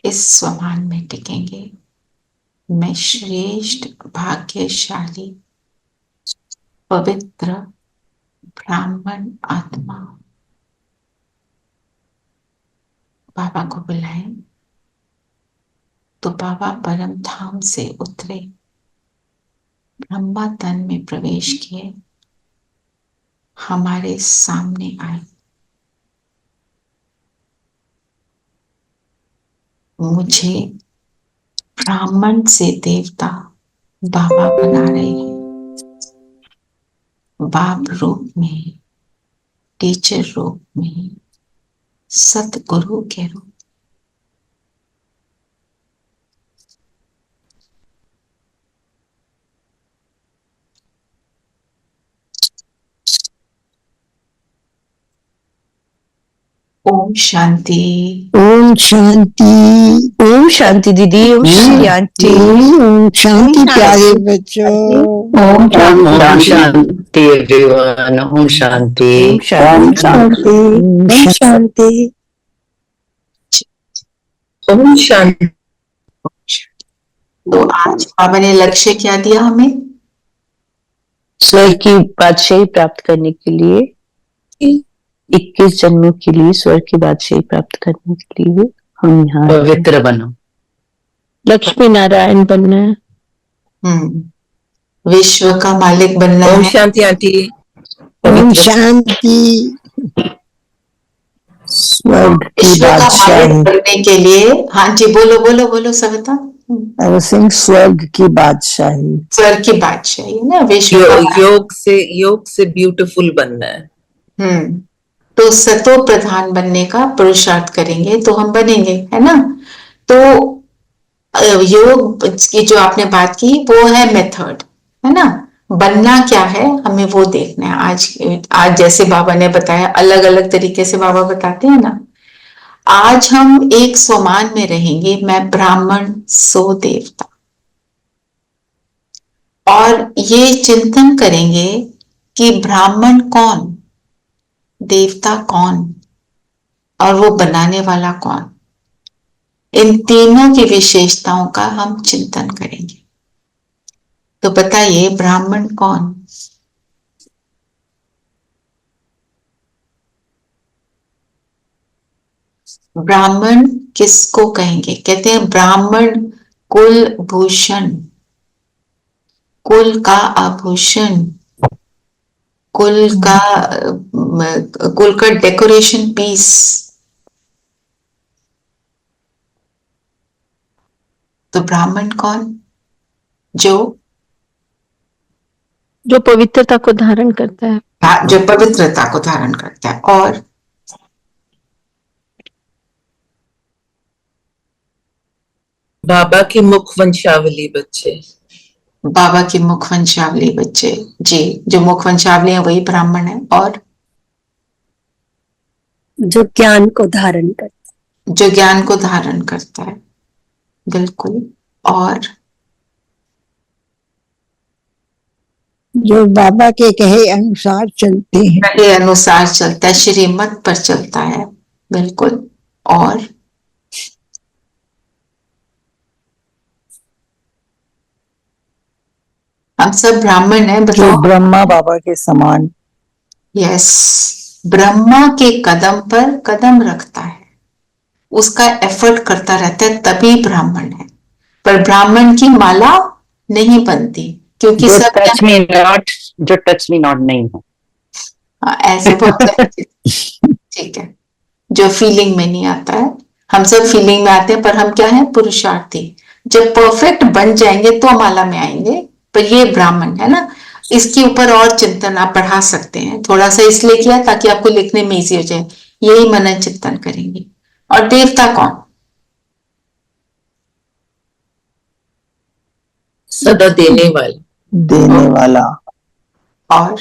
इस स्वमान में टिकेंगे। मैं श्रेष्ठ, भाग्यशाली, पवित्र ब्राह्मण आत्मा। बाबा को बुलाएं तो बाबा परम धाम से उतरे, ब्रह्मा तन में प्रवेश किए, हमारे सामने आए। मुझे ब्राह्मण से देवता बाबा बना रहे हैं, बाप रूप में, टीचर रूप में, सतगुरु के रूप। ओम शांति। ओम शांति। ओम शांति दीदी। ओम शांति आंटी। ओम शांति प्यारे बच्चों। ओम शांति एवरीवन। ओम शांति। ओम शांति। ओम शांति। ओम शांति। तो आज बाबा ने लक्ष्य क्या दिया हमें? स्वर्ग की बादशाही प्राप्त करने के लिए 21 जन्मों के लिए स्वर्ग की बादशाही प्राप्त करने के लिए हम यहाँ पवित्र बनो, लक्ष्मी नारायण बनना है। विश्व का मालिक बनना है। ओम शांति आंटी। ओम शांति। स्वर्ग की विश्व का मालिक बादशाही। बनने के लिए, हाँ जी, बोलो बोलो बोलो सविता। स्वर्ग की बादशाही। स्वर्ग की बादशाही है ना, विश्व का योग से ब्यूटीफुल बनना है। तो सतो प्रधान बनने का पुरुषार्थ करेंगे तो हम बनेंगे, है ना। तो योग की जो आपने बात की वो है मेथड, है ना। बनना क्या है हमें वो देखना है। आज जैसे बाबा ने बताया, अलग अलग तरीके से बाबा बताते हैं ना। आज हम एक स्वमान में रहेंगे, मैं ब्राह्मण सो देवता, और ये चिंतन करेंगे कि ब्राह्मण कौन, देवता कौन, और वो बनाने वाला कौन। इन तीनों की विशेषताओं का हम चिंतन करेंगे। तो बताइए ब्राह्मण कौन? ब्राह्मण किसको कहेंगे? कहते हैं ब्राह्मण कुल भूषण, कुल का आभूषण, कुल का डेकोरेशन पीस। तो ब्राह्मण कौन? जो पवित्रता को धारण करता है। जो पवित्रता को धारण करता है। और बाबा की मुख वंशावली बच्चे। बाबा की मुख वंशावली बच्चे, जी, जो मुख वंशावली है वही ब्राह्मण है। और जो ज्ञान को धारण करता है। जो ज्ञान को धारण करता है, बिल्कुल। और जो बाबा के कहे अनुसार चलते हैं। कहे अनुसार चलता है, श्रीमत पर चलता है, बिल्कुल। और हम सब ब्राह्मण हैं, बताओ। जो ब्रह्मा बाबा के समान। यस, ब्रह्मा के कदम पर कदम रखता है, उसका एफर्ट करता रहता है, तभी ब्राह्मण है। पर ब्राह्मण की माला नहीं बनती, क्योंकि जो सब टच मी नॉट नहीं है। ऐसे बहुत ठीक है, जो फीलिंग में नहीं आता है। हम सब फीलिंग में आते हैं, पर हम क्या है? पुरुषार्थी। जब परफेक्ट बन जाएंगे तो माला में आएंगे। पर ये ब्राह्मण है ना, इसके ऊपर और चिंतन आप बढ़ा सकते हैं। थोड़ा सा इसलिए किया ताकि आपको लिखने में इजी हो जाए। यही मनन चिंतन करेंगे। और देवता कौन? सदा देने वाला। और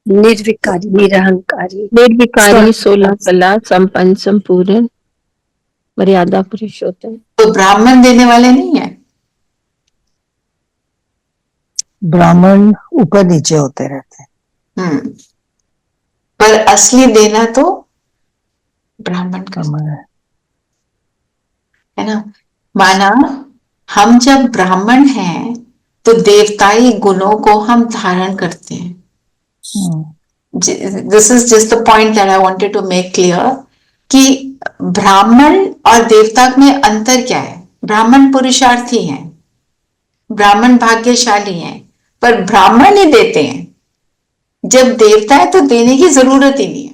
निर्विकारी, निरहंकारी। निर्विकारी, 16 कला, संपन्न, संपूर्ण, मर्यादा पुरुषोत्तम। तो ब्राह्मण देने वाले नहीं है। ब्राह्मण ऊपर नीचे होते रहते हैं। पर असली देना तो ब्राह्मण का। है ना। माना हम जब ब्राह्मण हैं तो देवताई गुणों को हम धारण करते हैं। This is just the point that I wanted to make clear कि ब्राह्मण और देवता में अंतर क्या है। ब्राह्मण पुरुषार्थी हैं, ब्राह्मण भाग्यशाली हैं, पर ब्राह्मण ही देते हैं। जब देवता है तो देने की जरूरत ही नहीं है।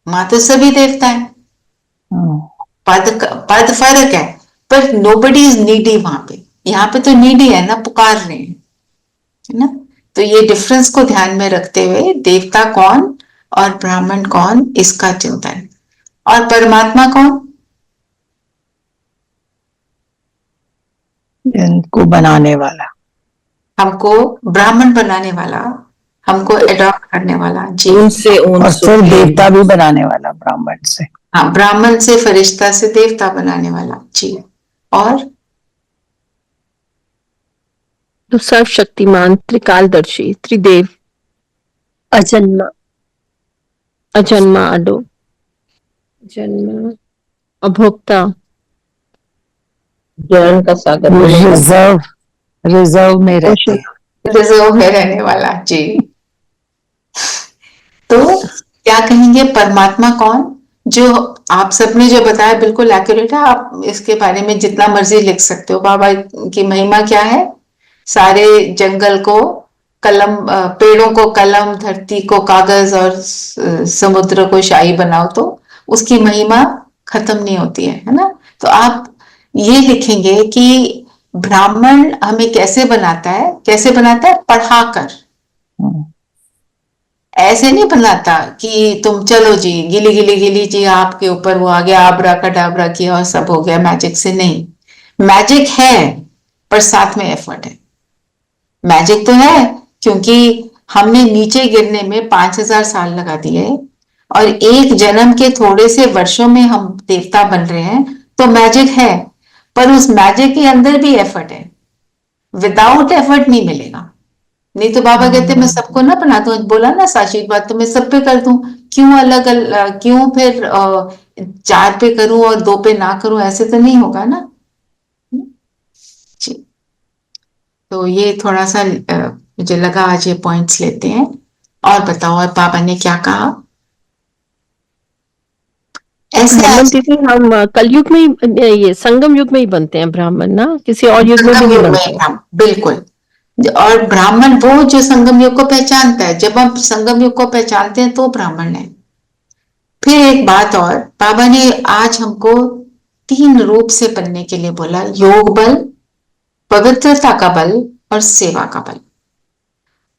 मां तो सभी देवता है, पद फर्क है, पर नोबडी इज नीडी वहां पे। यहाँ पे तो नीडी है ना, पुकार रहे हैं, है ना। तो ये डिफरेंस को ध्यान में रखते हुए देवता कौन और ब्राह्मण कौन, इसका चिंतन। और परमात्मा कौन? इनको बनाने वाला, हमको ब्राह्मण बनाने वाला, हमको एडॉप्ट करने वाला। जी उनसे उन और फिर देवता भी बनाने वाला ब्राह्मण से। हाँ, ब्राह्मण से फरिश्ता से देवता बनाने वाला। जी। और तो सर्वशक्तिमान, त्रिकालदर्शी, त्रिदेव, अजन्मा, अजन्मा, अडो, जन्म, अभोक्ता, ज्ञान का सागर वो बोलेगा। रिजर्व में रहते हैं। रिजर्व में रहने वाला। जी। तो क्या कहेंगे परमात्मा कौन? जो आप सबने जो बताया बिल्कुल एक्यूरेट है। आप इसके बारे में जितना मर्जी लिख सकते हो। बाबा की महिमा क्या है? सारे जंगल को कलम, पेड़ों को कलम, धरती को कागज और समुद्र को शाही बनाओ तो उसकी महिमा खत्म नहीं होती है ना। तो आप ये लिखेंगे कि ब्राह्मण हमें कैसे बनाता है? कैसे बनाता है? पढ़ाकर। ऐसे नहीं बनाता कि तुम चलो जी गिली गिली गिली जी आपके ऊपर वो आ गया, आबरा का डाबरा किया और सब हो गया मैजिक से। नहीं, मैजिक है पर साथ में एफर्ट है। मैजिक तो है क्योंकि हमने नीचे गिरने में 5000 साल लगा दिए और एक जन्म के थोड़े से वर्षों में हम देवता बन रहे हैं, तो मैजिक है। पर उस मैजिक के अंदर भी एफर्ट है। विदाउट एफर्ट नहीं मिलेगा। नहीं तो बाबा कहते मैं सबको ना बना दूं, बोला ना साशीर बात, तो मैं सब पे कर दूं। क्यों अलग अलग, क्यों फिर 4 पे करूं और 2 पे ना करूं? ऐसे तो नहीं होगा ना जी। तो ये थोड़ा सा मुझे लगा आज ये पॉइंट्स लेते हैं। और बताओ, और बाबा ने क्या कहा? ऐसे ब्राह्मण आज दीदी हम कलयुग में ही, ये संगम युग में ही बनते हैं ब्राह्मण ना, किसी और युग में भी संगम नहीं युग में बनते। बिल्कुल। और ब्राह्मण वो जो संगम युग को पहचानता है। जब हम संगम युग को पहचानते हैं तो ब्राह्मण है। फिर एक बात और, बाबा ने आज हमको 3 रूप से बनने के लिए बोला। योग बल, पवित्रता का बल और सेवा का बल।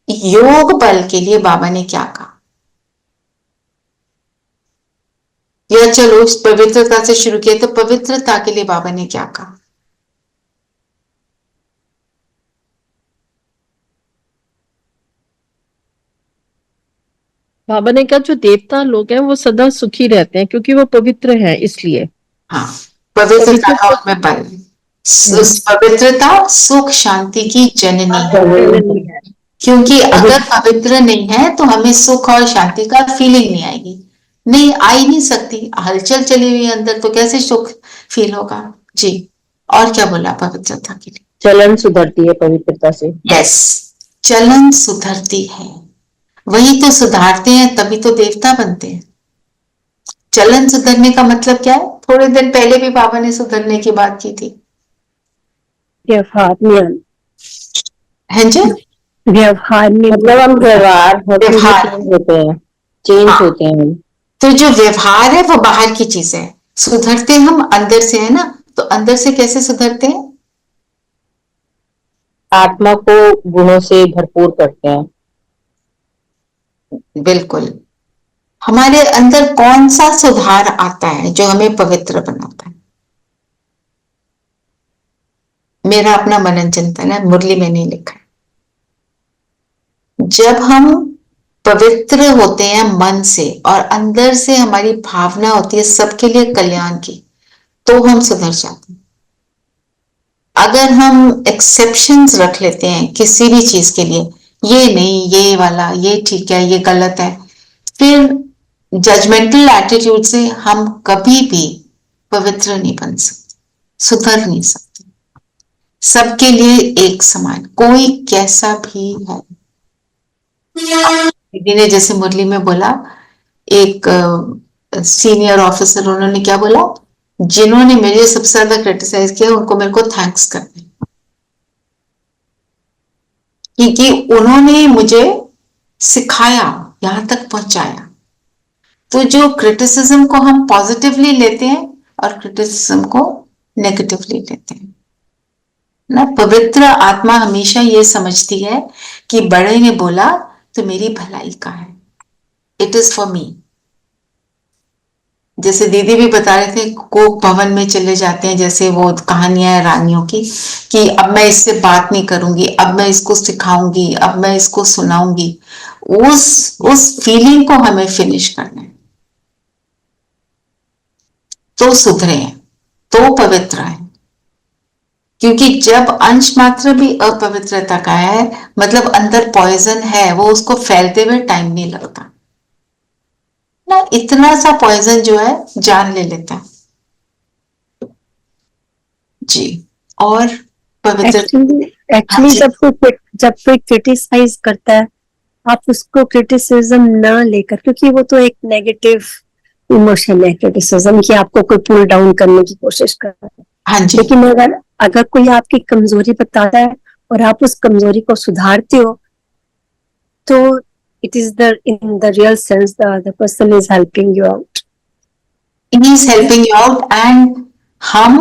योग बल के लिए बाबा ने क्या कहा? या चलो इस पवित्रता से शुरू किया, तो पवित्रता के लिए बाबा ने क्या कहा? बाबा ने कहा जो देवता लोग हैं वो सदा सुखी रहते हैं क्योंकि वो पवित्र हैं, इसलिए। हाँ, पवित्रता का उनमें बल। पवित्रता सुख शांति की जननी है। क्योंकि अगर पवित्र नहीं है तो हमें सुख और शांति का फीलिंग नहीं आएगी। नहीं, आ ही नहीं सकती। हलचल चली हुई अंदर तो कैसे सुख फील होगा? जी। और क्या बोला पवित्रता के लिए? चलन सुधरती है पवित्रता से। यस, चलन सुधरती है। वही तो सुधारते हैं, तभी तो देवता बनते हैं। चलन सुधरने का मतलब क्या है? थोड़े दिन पहले भी बाबा ने सुधरने की बात की थी। व्यवहार में है जी, व्यवहार में मतलब हम व्यवहार व्यवहार। चेंज होते हैं, चेंज हाँ। होते हैं हम। तो जो व्यवहार है वो बाहर की चीज है। सुधरते हम अंदर से, है ना। तो अंदर से कैसे सुधरते हैं? आत्मा को गुणों से भरपूर करते हैं। बिल्कुल। हमारे अंदर कौन सा सुधार आता है जो हमें पवित्र बनाता है? मेरा अपना मनन चिंतन है, मुरली में नहीं लिखा है। जब हम पवित्र होते हैं मन से और अंदर से हमारी भावना होती है सबके लिए कल्याण की, तो हम सुधर जाते हैं। अगर हम एक्सेप्शंस रख लेते हैं किसी भी चीज के लिए, ये नहीं, ये वाला, ये ठीक है, ये गलत है, फिर जजमेंटल एटीट्यूड से हम कभी भी पवित्र नहीं बन सकते, सुधर नहीं सकते। सबके लिए एक समान, कोई कैसा भी है। दीदी ने जैसे मुरली में बोला, एक सीनियर ऑफिसर, उन्होंने क्या बोला, जिन्होंने मुझे सबसे ज्यादा क्रिटिसाइज किया उनको मेरे को थैंक्स करना, क्योंकि उन्होंने मुझे सिखाया, यहां तक पहुंचाया। तो जो क्रिटिसिज्म को हम पॉजिटिवली लेते हैं और क्रिटिसिज्म को नेगेटिवली लेते हैं ना, पवित्र आत्मा हमेशा ये समझती है कि बड़े ने बोला तो मेरी भलाई का है, इट इज फॉर मी। जैसे दीदी भी बता रहे थे, कोक भवन में चले जाते हैं, जैसे वो कहानियां है रानियों की, कि अब मैं इससे बात नहीं करूंगी, अब मैं इसको सिखाऊंगी, अब मैं इसको सुनाऊंगी। उस फीलिंग को हमें फिनिश करना है, तो सुधरे हैं, तो पवित्र है। क्योंकि जब अंश मात्र भी अपवित्रता का है, मतलब अंदर पॉइजन है, वो उसको फैलते हुए टाइम नहीं लगता ना, इतना सा पॉइजन जो है जान ले लेता है जी। और पवित्र एक्चुअली जब कोई क्रिटिसाइज करता है, आप उसको क्रिटिसिज्म ना लेकर, क्योंकि वो तो एक नेगेटिव इमोशन है क्रिटिसिज्म, कि आपको कोई पुल डाउन करने की कोशिश कर रहा है। हाँ जी, लेकिन अगर कोई आपकी कमजोरी बताता है और आप उस कमजोरी को सुधारते हो, तो it is in the real sense the person is helping you out. he is helping you out। and हम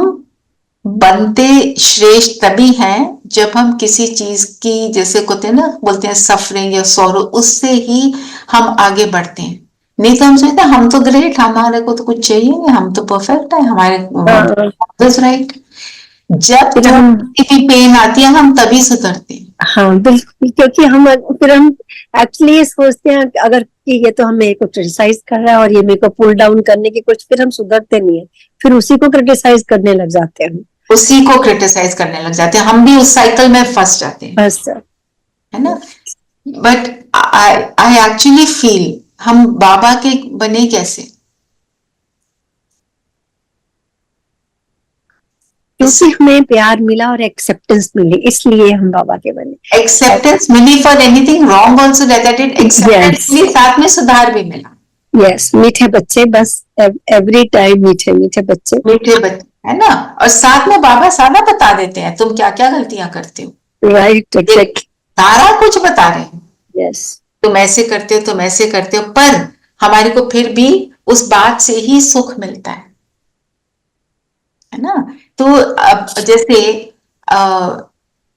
बनते श्रेष्ठ तभी हैं जब हम किसी चीज की, जैसे कहते हैं ना, बोलते हैं सफरिंग या सॉरो, उससे ही हम आगे बढ़ते हैं। नहीं तो हम सोचते हैं हम तो ग्रेट, हमारे को तो कुछ चाहिए नहीं, हम तो परफेक्ट है, हमारे राइट। जब भी पेन आती है हम तभी सुधरते हैं। हाँ बिल्कुल, क्योंकि हम एक्चुअली ये सोचते हैं कि अगर कि ये तो हमें को क्रिटिसाइज कर रहा है और ये मेरे को पुल डाउन करने की कुछ, फिर हम सुधरते नहीं है, फिर उसी को क्रिटिसाइज करने लग जाते हैं, उसी को क्रिटिसाइज करने लग जाते हैं, हम भी उस साइकिल में फंस जाते हैं, बस, है ना। बट आई एक्चुअली फील हम बाबा के बने कैसे, क्योंकि हमें प्यार मिला और एक्सेप्टेंस मिली, इसलिए हम बाबा के बने। एक्सेप्टेंस मिली for anything wrong also that it, acceptance मिली, साथ में सुधार भी मिला। यस, मीठे बच्चे, बस एवरी टाइम मीठे मीठे बच्चे, मीठे बच्चे, है ना। और साथ में बाबा सारा बता देते हैं, तुम क्या क्या गलतियां करते हो, राइट, एग्जैक्टली, सारा कुछ बता रहे हैं। यस, तुम ऐसे करते हो, तुम ऐसे करते हो, पर हमारे को फिर भी उस बात से ही सुख मिलता है ना। तो अब जैसे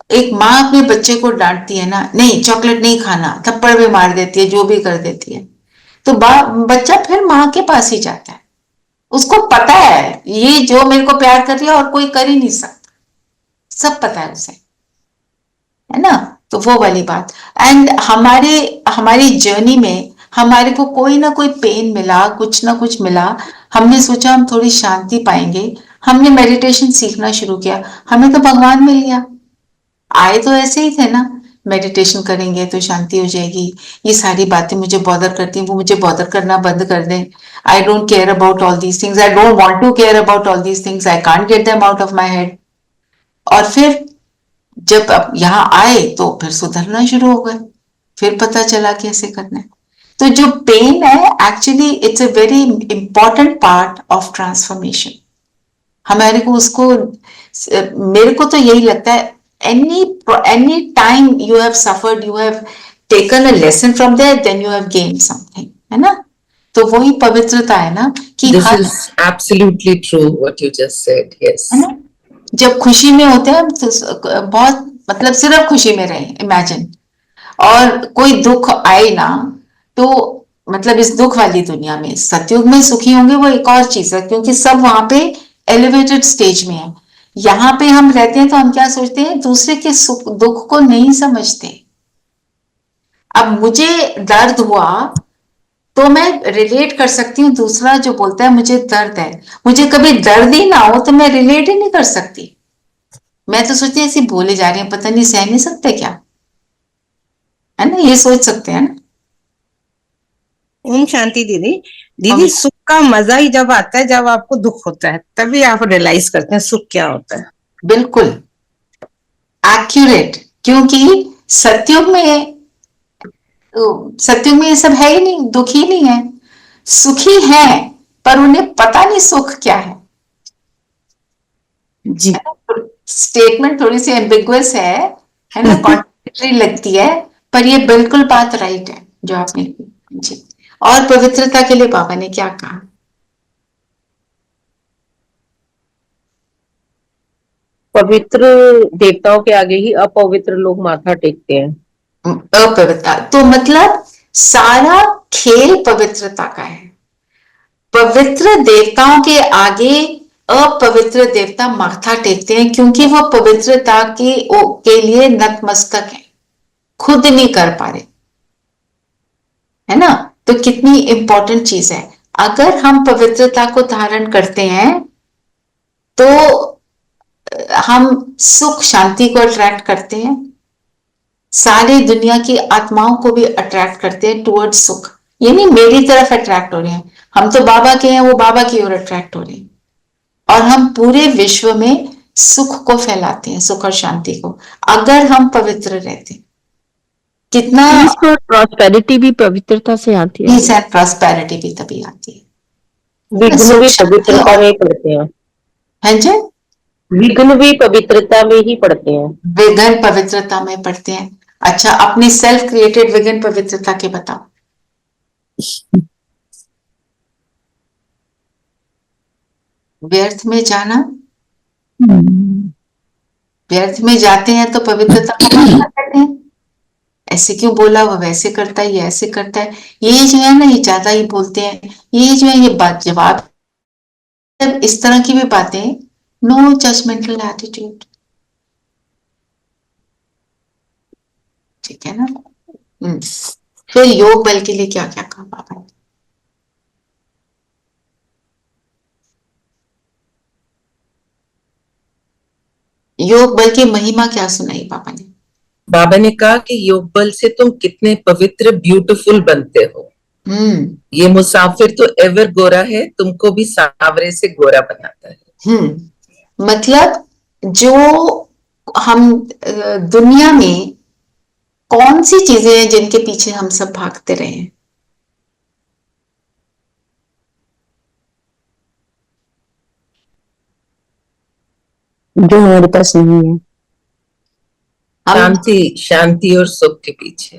एक माँ अपने बच्चे को डांटती है ना, नहीं चॉकलेट नहीं खाना, थप्पड़ भी मार देती है, जो भी कर देती है, तो बच्चा फिर माँ के पास ही जाता है। उसको पता है ये जो मेरे को प्यार कर रही है और कोई कर ही नहीं सकता, सब पता है उसे, है ना। तो वो वाली बात। एंड हमारी जर्नी में हमारे को कोई ना कोई पेन मिला, कुछ ना कुछ मिला, हमने सोचा हम थोड़ी शांति पाएंगे, हमने मेडिटेशन सीखना शुरू किया, हमें तो भगवान मिल गया। आए तो ऐसे ही थे ना, मेडिटेशन करेंगे तो शांति हो जाएगी, ये सारी बातें मुझे बॉदर करती हैं, वो मुझे बॉदर करना बंद कर दें। I don't care about all these things, I don't want to care about all these things, I can't get them out of my head. और फिर जब अब यहाँ आए तो फिर सुधरना शुरू हो गए, फिर पता चला कैसे करना है। तो जो पेन है actually it's a very important part of transformation. हमारे को उसको, मेरे को तो यही लगता है, any time you have suffered, you have taken a lesson from there, then you have gained something, है ना। तो वही पवित्रता है ना, कि This is absolutely true what you just said, yes. है ना, जब खुशी में होते हैं तो बहुत, मतलब सिर्फ खुशी में रहे, इमेजिन, और कोई दुख आए ना, तो मतलब इस दुख वाली दुनिया में, सतयुग में सुखी होंगे वो एक और चीज है, क्योंकि सब वहां पे एलिवेटेड स्टेज में है। यहाँ पे हम रहते हैं तो हम क्या सोचते हैं, दूसरे के सुख दुख को नहीं समझते। अब मुझे दर्द हुआ तो मैं रिलेट कर सकती हूँ, दूसरा जो बोलता है मुझे दर्द है, मुझे कभी दर्द ही ना हो तो मैं रिलेट ही नहीं कर सकती। मैं तो सोचती ऐसी बोले जा रही है, पता नहीं सह नहीं सकते क्या, है ना, ये सोच सकते हैं ना। ओम शांति दीदी। दीदी सुख का मजा ही जब आता है जब आपको दुख होता है, तभी आप रियलाइज करते हैं सुख क्या होता है। बिल्कुल एक्यूरेट, क्योंकि सतयुग में ये सब है ही नहीं, दुख ही नहीं है, सुखी है पर उन्हें पता नहीं सुख क्या है। जी स्टेटमेंट थोड़ी सी एम्बिगुअस है ना, कॉन्ट्रडिक्टरी लगती है, पर ये बिल्कुल बात राइट है जो आपने की। जी, और पवित्रता के लिए बाबा ने क्या कहा? पवित्र देवताओं के आगे ही अपवित्र लोग माथा टेकते हैं। अपवित्रता तो मतलब सारा खेल पवित्रता का है। पवित्र देवताओं के आगे अपवित्र देवता माथा टेकते हैं, क्योंकि वो पवित्रता के लिए नतमस्तक है, खुद नहीं कर पा रहे, है ना। तो कितनी इंपॉर्टेंट चीज है। अगर हम पवित्रता को धारण करते हैं तो हम सुख शांति को अट्रैक्ट करते हैं, सारी दुनिया की आत्माओं को भी अट्रैक्ट करते हैं टुवर्ड्स सुख। ये नहीं मेरी तरफ अट्रैक्ट हो रहे हैं, हम तो बाबा के हैं, वो बाबा की ओर अट्रैक्ट हो रहे हैं, और हम पूरे विश्व में सुख को फैलाते हैं, सुख और शांति को, अगर हम पवित्र रहते हैं। कितना पीस और प्रॉस्पेरिटी भी पवित्रता से आती है। पीस एंड प्रॉस्पेरिटी भी तभी आती है। विघ्न भी पवित्रता में ही पड़ते हैं। हाँ जी, विघ्न भी पवित्रता में ही पड़ते हैं। विघ्न पवित्रता में पड़ते हैं। अच्छा, अपनी सेल्फ क्रिएटेड विघ्न पवित्रता के बताओ। व्यर्थ में जाना, व्यर्थ में जाते हैं तो पवित्रता का मामला करते हैं, ऐसे क्यों बोला, वो वैसे करता है, ये ऐसे करता है, ये जो है ना ये ज्यादा ही बोलते हैं, ये जो है ये बात जवाब, इस तरह की भी बातें। नो जजमेंटल एटीट्यूड, ठीक है ना। फिर योग बल के लिए क्या क्या कहा बाबा ने? योग बल की महिमा क्या सुनाई बाबा ने? बाबा ने कहा कि योग बल से तुम कितने पवित्र ब्यूटीफुल बनते हो। ये मुसाफिर तो एवर गोरा है, तुमको भी सांवरे से गोरा बनाता है। मतलब जो हम दुनिया में कौन सी चीजें हैं जिनके पीछे हम सब भागते रहे हैं? जो हमारे पास नहीं है। शांति, शांति और सुख के पीछे।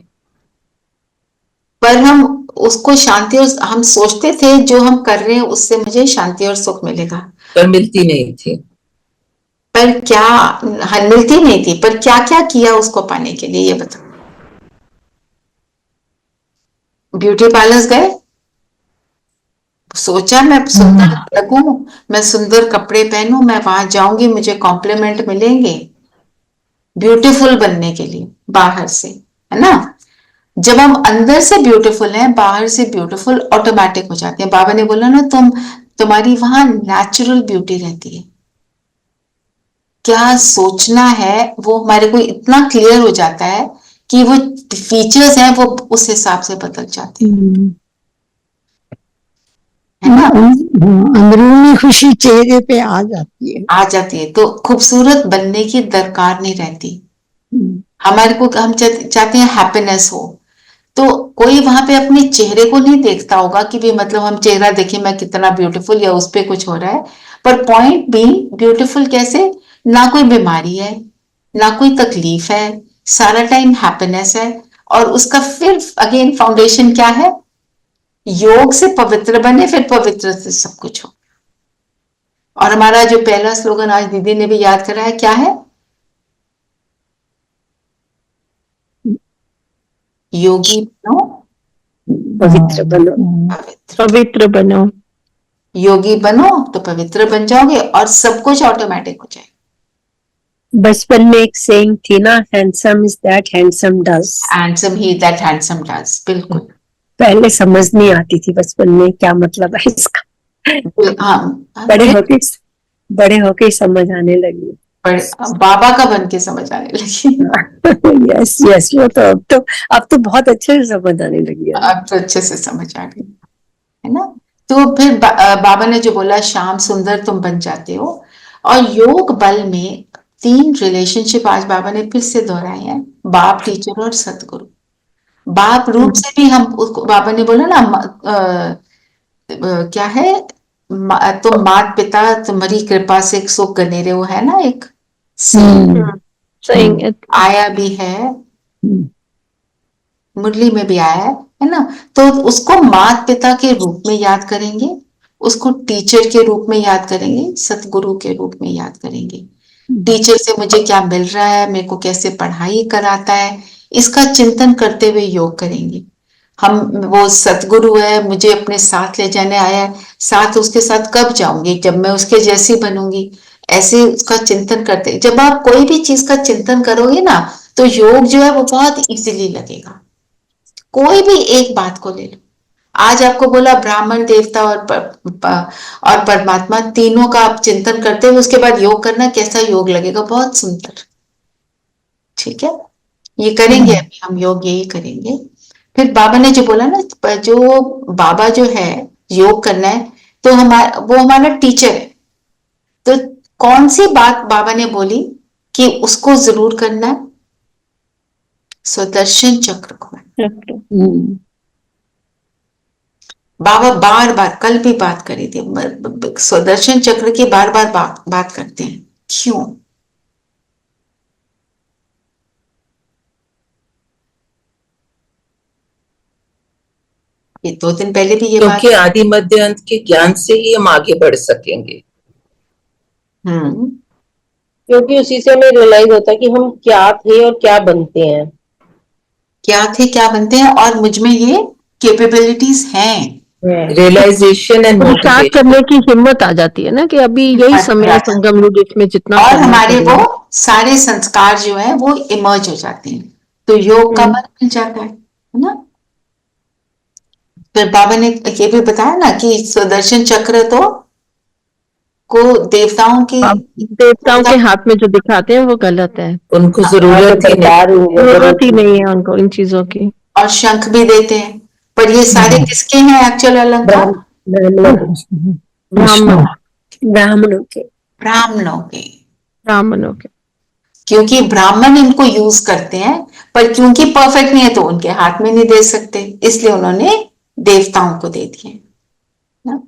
पर हम उसको शांति, और हम सोचते थे जो हम कर रहे हैं उससे मुझे शांति और सुख मिलेगा, पर मिलती नहीं थी। पर क्या मिलती नहीं थी, पर क्या क्या किया उसको पाने के लिए, ये बताओ। ब्यूटी पार्लर्स गए, सोचा मैं सुंदर लगूं, मैं सुंदर कपड़े पहनूं, मैं वहां जाऊंगी, मुझे कॉम्प्लीमेंट मिलेंगे, ब्यूटीफुल बनने के लिए बाहर से, है ना। जब हम अंदर से ब्यूटीफुल हैं, बाहर से ब्यूटीफुल ऑटोमेटिक हो जाते हैं। बाबा ने बोला ना, तुम्हारी वहां नेचुरल ब्यूटी रहती है। क्या सोचना है वो हमारे को इतना क्लियर हो जाता है कि वो फीचर्स हैं वो उस हिसाब से बदल जाते हैं, है ना। अंदरूनी खुशी चेहरे पे आ जाती है, तो खूबसूरत बनने की दरकार नहीं रहती। हमारे को, हम चाहते हैं हैप्पीनेस हो, तो कोई वहां पे अपने चेहरे को नहीं देखता होगा कि भी मतलब हम चेहरा देखें मैं कितना ब्यूटीफुल, या उस पे कुछ हो रहा है। पर पॉइंट बी ब्यूटीफुल कैसे, ना कोई बीमारी है, ना कोई तकलीफ है, सारा टाइम हैप्पीनेस है। और उसका फिर अगेन फाउंडेशन क्या है? योग से पवित्र बने, फिर पवित्र से सब कुछ हो। और हमारा जो पहला स्लोगन आज दीदी ने भी याद करा है, क्या है? योगी बनो, पवित्र बनो। पवित्र बनो। योगी बनो तो पवित्र बन जाओगे और सब कुछ ऑटोमेटिक हो जाएगा। बचपन में एक सेइंग थी ना, handsome is that handsome does. Handsome he that handsome does. बिल्कुल। पहले समझ नहीं आती थी बचपन में क्या मतलब है इसका, बड़े होके समझ आने लगी। बाबा का बन के समझ आने लगी। यस यस, वो तो अब तो बहुत अच्छे से समझ आने लगी है। अब तो अच्छे से समझ आ गई, है ना। तो फिर बाबा ने जो बोला श्याम सुंदर तुम बन जाते हो। और योग बल में 3 रिलेशनशिप आज बाबा ने फिर से दोहराए हैं, बाप, टीचर और सतगुरु। बाप रूप से भी हम उसको, बाबा ने बोला ना क्या है, तुम मात पिता तुम्हारी कृपा से सुख गनेरे, वो है ना एक सही आया भी है, मुरली में भी आया है ना। तो उसको मात पिता के रूप में याद करेंगे, उसको टीचर के रूप में याद करेंगे, सतगुरु के रूप में याद करेंगे। टीचर से मुझे क्या मिल रहा है, मेरे को कैसे पढ़ाई कराता है, इसका चिंतन करते हुए योग करेंगे हम। वो सतगुरु है, मुझे अपने साथ ले जाने आया है, साथ उसके साथ कब जाऊंगी, जब मैं उसके जैसी बनूंगी। ऐसे उसका चिंतन करते, जब आप कोई भी चीज का चिंतन करोगे ना, तो योग जो है वो बहुत इजीली लगेगा। कोई भी एक बात को ले लो, आज आपको बोला ब्राह्मण, देवता और परमात्मा, तीनों का आप चिंतन करते हुए उसके बाद योग करना, कैसा योग लगेगा, बहुत सुंदर। ठीक है, ये करेंगे अभी हम योग, यही करेंगे। फिर बाबा ने जो बोला ना, जो बाबा जो है योग करना है, तो वो हमारा टीचर है। तो कौन सी बात बाबा ने बोली कि उसको जरूर करना है? सुदर्शन चक्र को। बाबा बार बार, कल भी बात करी थी, सुदर्शन चक्र की बार बार बात करते हैं, क्यों? ये 2 दिन पहले भी ये बात, क्योंकि आदि मध्य अंत के ज्ञान से ही हम आगे बढ़ सकेंगे। क्योंकि उसी से हमें रियलाइज होता है कि हम क्या थे और क्या बनते हैं, क्या थे क्या बनते हैं, और मुझ में ये कैपेबिलिटीज हैं। रियलाइजेशन एंड पुरुषार्थ करने की हिम्मत आ जाती है ना, कि अभी यही समय है संगम युग, इसमें जितना और करना हमारे चाहिए। वो सारे संस्कार जो है वो इमर्ज हो जाते हैं, तो योग का बल मिल जाता है ना। फिर बाबा ने ये भी बताया ना कि सुदर्शन चक्र तो को देवताओं के हाथ में जो दिखाते हैं वो गलत है, उनको जरूरत ही नहीं है उनको इन चीजों की। और शंख भी देते हैं, पर ये सारे किसके हैं एक्चुअल अलंकार? ब्राह्मणों के। ब्राह्मणों के, क्योंकि ब्राह्मण इनको यूज करते हैं, पर क्योंकि परफेक्ट नहीं है तो उनके हाथ में नहीं दे सकते, इसलिए उन्होंने देवताओं को दे दिए ना।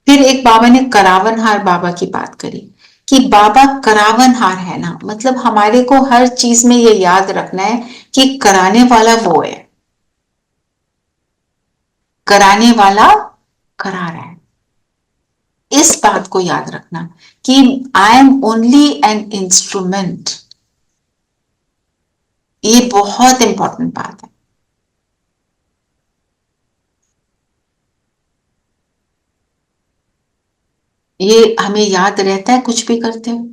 फिर एक बाबा ने करावनहार बाबा की बात करी कि बाबा करावनहार है ना, मतलब हमारे को हर चीज में ये याद रखना है कि कराने वाला वो है, कराने वाला करा रहा है। इस बात को याद रखना कि I am only an instrument, ये बहुत इंपॉर्टेंट बात है। ये हमें याद रहता है कुछ भी करते हो,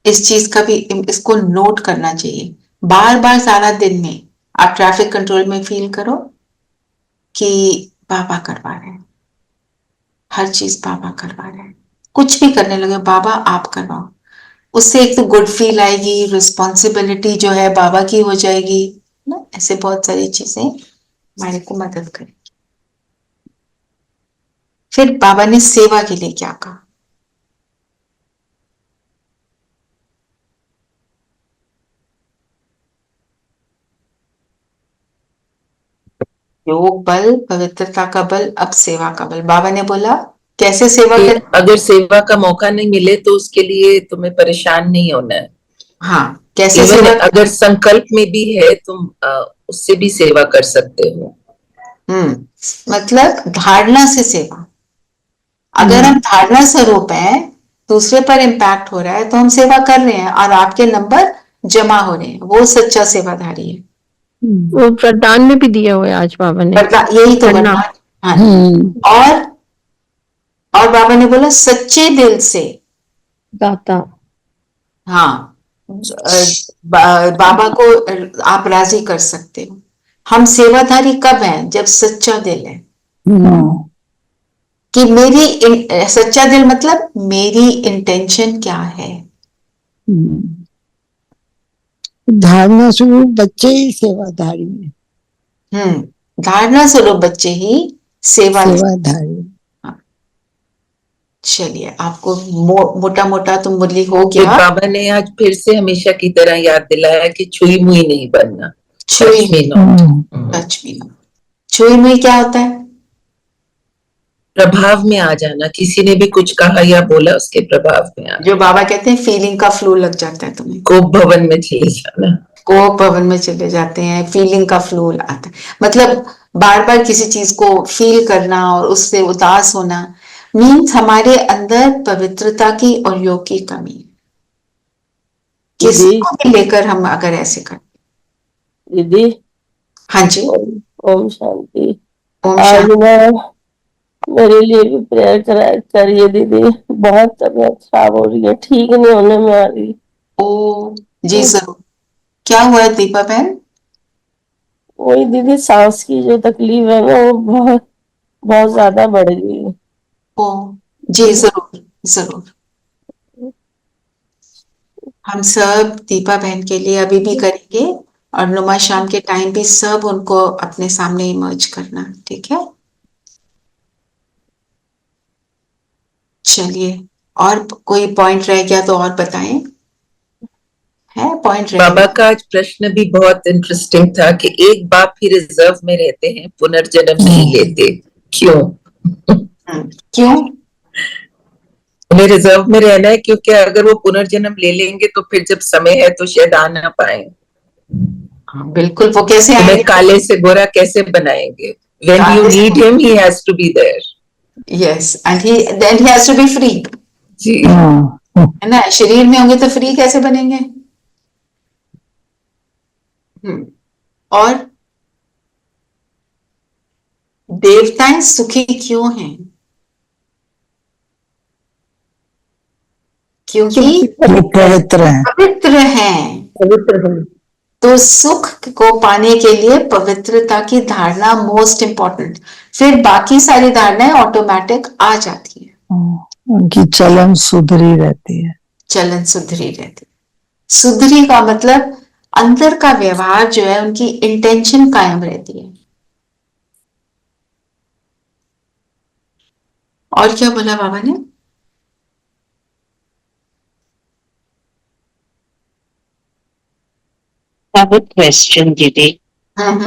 इस चीज का भी, इसको नोट करना चाहिए बार बार सारा दिन में। आप ट्रैफिक कंट्रोल में फील करो कि बाबा करवा रहे हैं, हर चीज बाबा करवा रहे हैं, कुछ भी करने लगे बाबा आप करवाओ, उससे एक तो गुड फील आएगी, रिस्पॉन्सिबिलिटी जो है बाबा की हो जाएगी ना। ऐसे बहुत सारी चीजें हमारे को मदद करेंगी। फिर बाबा ने सेवा के लिए क्या कहा? योग बल, पवित्रता का बल, अब सेवा का बल। बाबा ने बोला कैसे सेवा करें? अगर सेवा का मौका नहीं मिले तो उसके लिए तुम्हें परेशान नहीं होना है। हाँ, कैसे सेवा? अगर संकल्प में भी है तुम उससे भी सेवा कर सकते हो। मतलब धारणा से सेवा। अगर हम धारणा स्वरूप है, दूसरे पर इम्पैक्ट हो रहा है, तो हम सेवा कर रहे हैं और आपके नंबर जमा हो रहे हैं, वो सच्चा सेवाधारी है। वो वरदान में भी दिया हुआ है आज बाबा ने, यही तो वरदान। हाँ। और बाबा ने बोला सच्चे दिल से दाता। हाँ, बाबा को आप राजी कर सकते हो। हम सेवाधारी कब हैं? जब सच्चा दिल है कि मेरी सच्चा दिल मतलब मेरी इंटेंशन क्या है। धारणा स्वरूप बच्चे ही सेवाधारी है। धारणा स्वरूप बच्चे ही सेवा। सेवाधारी। चलिए, आपको मोटा मोटा तो मुरली हो फिर गया। बाबा ने आज फिर से हमेशा की तरह याद दिलाया कि छुई मुई नहीं बनना। छुई Touch me not. Touch me not. छुई मुई क्या होता है? प्रभाव में आ जाना, किसी ने भी कुछ कहा या बोला उसके प्रभाव में आ जो बाबा कहते हैं फीलिंग का फ्लो लग जाता है तुम्हें। कोप भवन में चले जाना। कोप भवन में चले जाते हैं, फीलिंग का फ्लो आता है, मतलब बार बार किसी चीज को फील करना और उससे उदास होना, मीन्स हमारे अंदर पवित्रता की और योग की कमी है। किसी को भी लेकर हम अगर ऐसे करें। दीदी। हाँ जी। ओम शांति। ओम आज शांति। मैं मेरे लिए भी प्रेयर करिए दीदी, बहुत तबीयत खराब हो रही है, ठीक नहीं होने में आ रही। ओ जी जरूर। क्या हुआ है दीपा बहन? वही दीदी, सांस की जो तकलीफ है ना वो बहुत बहुत ज्यादा बढ़ गई है। ओ जी जरूर जरूर। हम सब दीपा बहन के लिए अभी भी करेंगे और नुमा शाम के टाइम भी सब उनको अपने सामने इमर्ज करना, ठीक है? चलिए, और कोई पॉइंट रह गया तो और बताएं। है पॉइंट रह बाबा गया? का आज प्रश्न भी बहुत इंटरेस्टिंग था कि एक बाप ही रिजर्व में रहते हैं, पुनर्जन्म नहीं लेते, क्यों? क्यों? उन्हें रिजर्व में रहना है क्योंकि अगर वो पुनर्जन्म ले लेंगे तो फिर जब समय है तो शायद आ ना पाए। बिल्कुल, वो कैसे उन्हें आएंगे? काले से गोरा कैसे बनाएंगे? When you need him, he has to be there. Yes, and then he has to be free. जी। है ना, शरीर में होंगे तो फ्री कैसे बनेंगे? और देवताएं सुखी क्यों हैं? क्योंकि पवित्र है। पवित्र हैं। पवित्र है। तो सुख को पाने के लिए पवित्रता की धारणा मोस्ट इंपॉर्टेंट, फिर बाकी सारी धारणाएं ऑटोमेटिक आ जाती है। उनकी चलन सुधरी रहती है। चलन सुधरी रहती है। सुधरी का मतलब अंदर का व्यवहार जो है, उनकी इंटेंशन कायम रहती है। और क्या बोला बाबा ने? I have a question, Didi.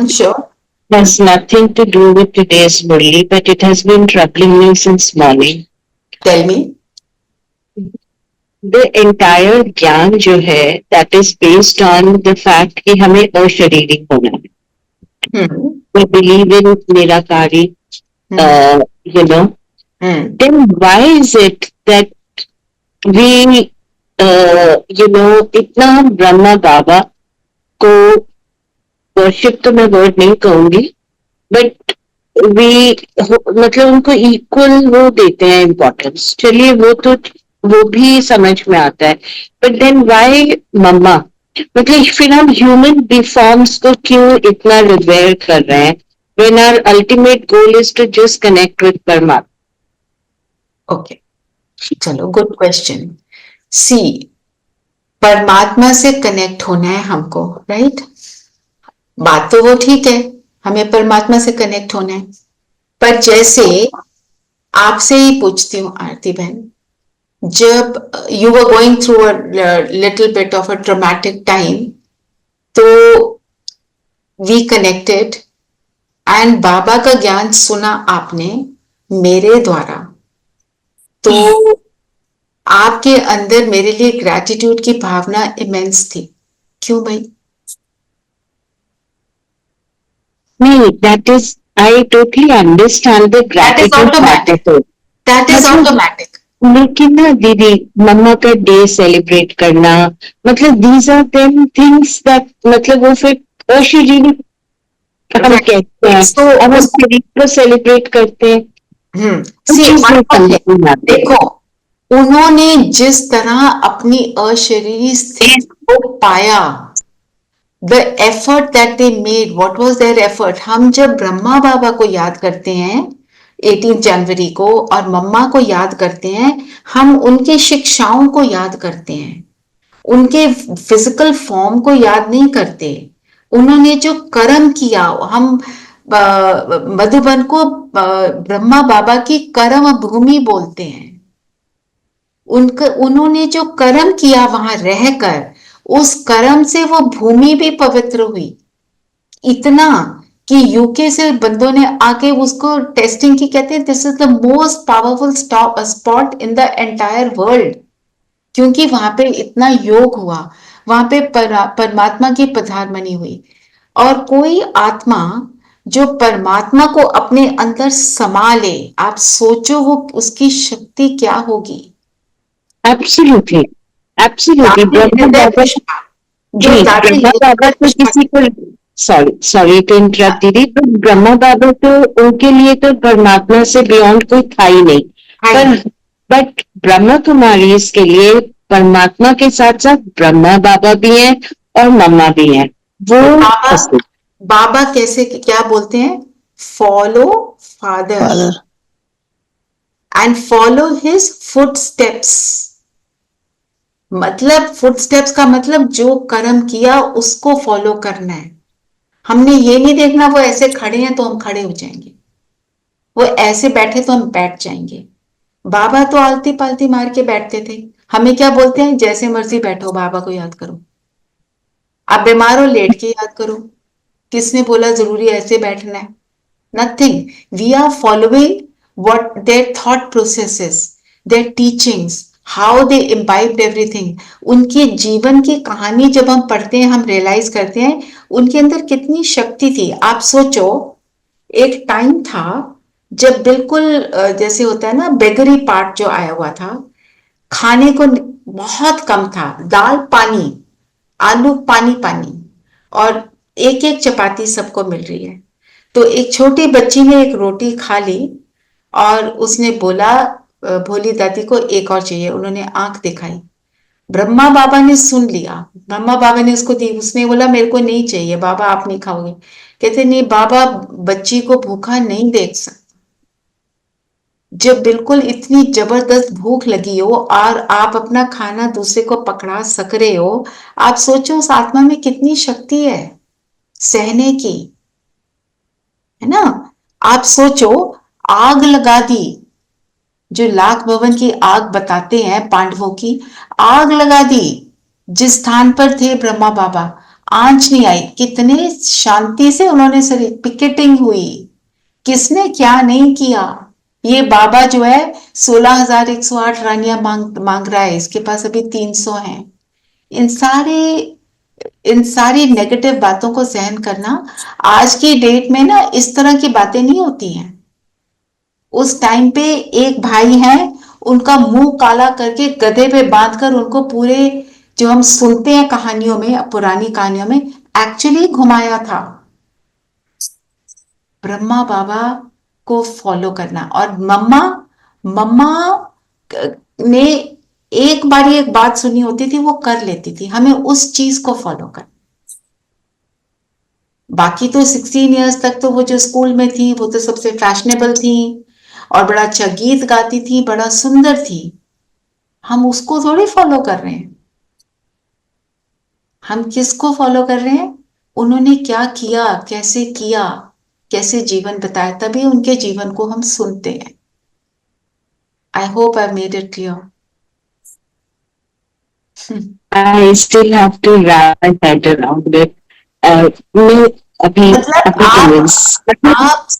Sure. It has nothing to do with today's Murli, but it has been troubling me since morning. Tell me. The entire ज्ञान जो है, that is based on the fact कि हमें अशरीरी होना है. We believe in Nirankari, you know. Then why is it that we, you know, इतना हम ब्रह्मा बाबा को वर्शिप तो मैं वर्ड नहीं कहूंगी, बट वी मतलब उनको इक्वल वो देते हैं इम्पोर्टेंस. चलिए वो भी समझ में आता है, बट देन व्हाई मम्मा, मतलब फिर हम ह्यूमन फॉर्म्स को क्यों इतना रिवेयर कर रहे हैं when our ultimate goal is to just connect with परमात्मा. ओके, चलो, गुड क्वेश्चन. सी, परमात्मा से कनेक्ट होना है हमको, राइट? बात तो वो ठीक है, हमें परमात्मा से कनेक्ट होना है, पर जैसे आपसे ही पूछती हूँ आरती बहन, जब you were going through a little bit of a traumatic time, तो वी कनेक्टेड एंड बाबा का ज्ञान सुना आपने मेरे द्वारा, तो आपके अंदर मेरे लिए ग्रैटिट्यूड की भावना इमेंस थी. क्यों भाई? नहीं, that is, I totally understand the gratitude. That is automatic. लेकिन ना दीदी, मम्मा का डे सेलिब्रेट करना, मतलब these are them things that, मतलब वो फिर अशरीरी हम कहते हैं, अब हम शरीर को सेलिब्रेट करते हैं. देखो, उन्होंने जिस तरह अपनी अशरीरी स्थिति को पाया, the effort that they made, what was their effort? हम जब ब्रह्मा बाबा को याद करते हैं 18 जनवरी को और मम्मा को याद करते हैं, हम उनकी शिक्षाओं को याद करते हैं, उनके फिजिकल फॉर्म को याद नहीं करते. उन्होंने जो कर्म किया, हम मधुबन को ब्रह्मा बाबा की कर्म भूमि बोलते हैं। उन्होंने जो कर्म किया वहां रहकर, उस कर्म से वो भूमि भी पवित्र हुई, इतना कि यूके से बंदों ने आके उसको टेस्टिंग की, कहते हैं this is the most powerful spot in the entire world, क्योंकि वहां पे इतना योग हुआ, वहां पे परमात्मा की पधारमनी हुई। और कोई आत्मा जो परमात्मा को अपने अंदर समा ले, आप सोचो वो उसकी शक्ति क्या होगी। Absolutely, absolutely. ब्रह्मा बाबा जी, ब्रह्मा बाबा तो किसी को, सॉरी टू इंटरप्ट दीदी, तो ब्रह्मा बाबा तो उनके लिए तो परमात्मा से बियॉन्ड कोई था ही नहीं, पर बट ब्रह्मा कुमारी इसके लिए परमात्मा के साथ साथ ब्रह्मा बाबा भी हैं और मम्मा भी हैं। वो बाबा कैसे, क्या बोलते हैं, follow father and follow his footsteps. मतलब फुटस्टेप्स का मतलब जो कर्म किया उसको फॉलो करना है। हमने ये नहीं देखना वो ऐसे खड़े हैं तो हम खड़े हो जाएंगे, वो ऐसे बैठे तो हम बैठ जाएंगे। बाबा तो आलती पालती मार के बैठते थे, हमें क्या बोलते हैं, जैसे मर्जी बैठो, बाबा को याद करो। आप बीमार हो, लेट के याद करो। किसने बोला जरूरी ऐसे बैठना है? Nothing. We are following what their thought processes, their teachings, how they imbibed everything. उनके जीवन की कहानी जब हम पढ़ते हैं, हम रियलाइज करते हैं उनके अंदर कितनी शक्ति थी। आप सोचो, एक टाइम था जब बिल्कुल जैसे होता है ना, बेगरी पार्ट जो आया हुआ था, खाने को बहुत कम था, दाल पानी, आलू पानी पानी, और एक एक चपाती सबको मिल रही है। तो एक छोटी बच्ची ने एक रोटी खा ली और उसने बोला भोली दादी को एक और चाहिए। उन्होंने आंख दिखाई, ब्रह्मा बाबा ने सुन लिया, ब्रह्मा बाबा ने उसको दी। उसने बोला मेरे को नहीं चाहिए बाबा, आप नहीं खाओगे। कहते नहीं बाबा, बच्ची को भूखा नहीं देख सकता। जब बिल्कुल इतनी जबरदस्त भूख लगी हो और आप अपना खाना दूसरे को पकड़ा सक रहे हो, आप सोचो उस आत्मा में कितनी शक्ति है सहने की, है ना। आप सोचो, आग लगा दी, जो लाख भवन की आग बताते हैं पांडवों की, आग लगा दी जिस स्थान पर थे ब्रह्मा बाबा, आंच नहीं आई। कितने शांति से उन्होंने शरीर, पिकेटिंग हुई, किसने क्या नहीं किया। ये बाबा जो है 16,108 रानियां मांग रहा है, इसके पास अभी 300 हैं। इन सारी नेगेटिव बातों को सहन करना, आज की डेट में ना इस तरह की बातें नहीं होती हैं। उस टाइम पे एक भाई है, उनका मुंह काला करके गधे पे बांधकर उनको पूरे जो हम सुनते हैं कहानियों में, पुरानी कहानियों में, एक्चुअली घुमाया था। ब्रह्मा बाबा को फॉलो करना। और मम्मा ने एक बार एक बात सुनी होती थी, वो कर लेती थी, हमें उस चीज को फॉलो करना। बाकी तो 16 इयर्स तक तो वो जो स्कूल में थी वो तो सबसे फैशनेबल थी और बड़ा अच्छा गीत गाती थी, बड़ा सुंदर थी। हम उसको थोड़ी फॉलो कर रहे हैं, हम किसको फॉलो कर रहे हैं? उन्होंने क्या किया, कैसे जीवन बताया, तभी उनके जीवन को हम सुनते हैं। I hope I made it clear. I still have to wrap my head around it. मैं अभी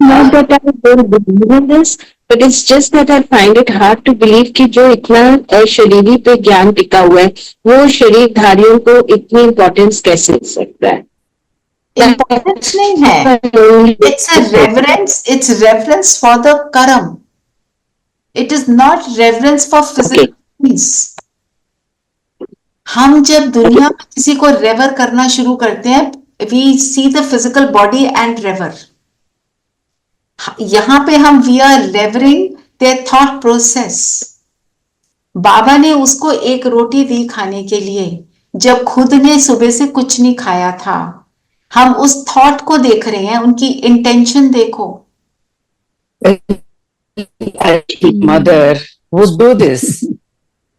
not that I don't believe in this, but it's just that I find it hard to believe कि जो इतना शरीरी पे ज्ञान टिका हुआ है, वो शरीरधारियों को इतनी इम्पोर्टेंस कैसे मिल सकता है? इम्पोर्टेंस नहीं है, it's reverence for the कर्म. It is not reverence for physical things. हम जब दुनिया में किसी को रेवर करना शुरू करते हैं, we see the physical body and rever. यहां पे हम we are revering their thought process. बाबा ने उसको एक रोटी दी खाने के लिए, जब खुद ने सुबह से कुछ नहीं खाया था। हम उस थॉट को देख रहे हैं, उनकी इंटेंशन देखो। Mother would do this.